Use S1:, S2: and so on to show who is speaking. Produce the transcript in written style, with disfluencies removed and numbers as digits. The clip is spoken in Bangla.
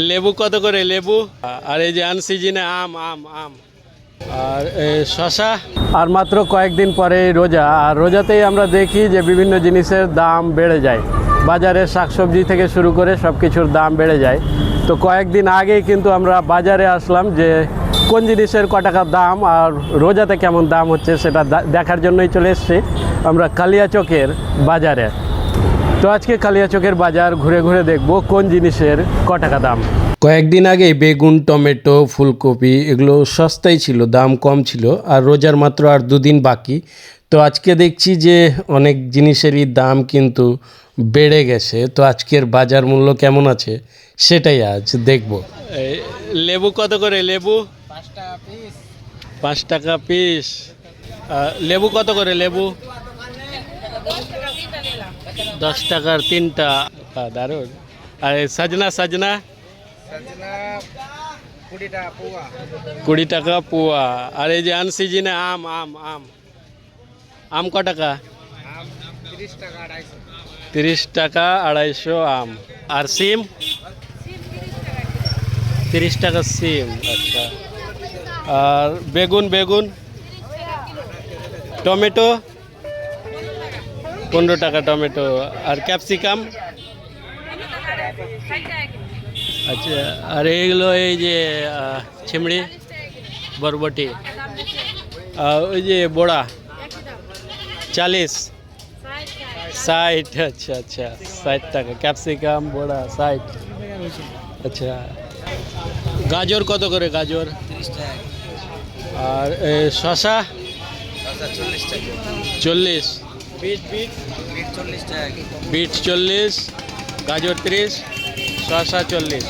S1: লেবু কত করে লেবু? আর এই যে আনসিজনে আম আম আম আর শশা। আর মাত্র কয়েকদিন পরে রোজা, আর রোজাতেই আমরা দেখি যে বিভিন্ন জিনিসের দাম বেড়ে যায়। বাজারে শাকসবজি থেকে শুরু করে সব কিছুর দাম বেড়ে যায়। তো কয়েকদিন আগেই কিন্তু আমরা বাজারে আসলাম যে কোন জিনিসের ক টাকার দাম আর রোজাতে কেমন দাম হচ্ছে সেটা দেখার জন্যই চলে এসেছি আমরা কালিয়াচকের বাজারে। তো আজকে কালিয়াচকের বাজার ঘুরে ঘুরে দেখব কোন জিনিসের ক টাকা দাম। কয়েকদিন আগে বেগুন, টমেটো, ফুলকপি এগুলো সস্তাই ছিল, দাম কম ছিল। আর রোজার মাত্র আর দুদিন বাকি। তো আজকে দেখছি যে অনেক জিনিসেরই দাম কিন্তু বেড়ে গেছে। তো আজকের বাজার মূল্য কেমন আছে সেটাই আজ দেখব। লেবু কত করে লেবু? 5 টাকা পিস। লেবু কত করে লেবু? 10 টাকার 3টা। দারুণ। আর সজনা সজনা 20 টাকা পোয়া। আর এই যে আনসিজনে আম আম আম আম ক টাকা? 30 টাকা 250 আম। আর সিম 30 টাকা সিম। আচ্ছা। আর বেগুন বেগুন টমেটো 15 টাকা টমেটো। আর ক্যাপসিকাম? আচ্ছা। আর এইগুলো এই যে চিমড়ি বরবটি ওই যে বড়া 40 60। আচ্ছা আচ্ছা 60 টাকা ক্যাপসিকাম বড়া 60। আচ্ছা। গাজর কত করে গাজর?
S2: 30 টাকা।
S1: আর শশা 40। বিট বিট
S2: বিট 40 টাকা।
S1: বিট 40, গাজর 30, শশা 40।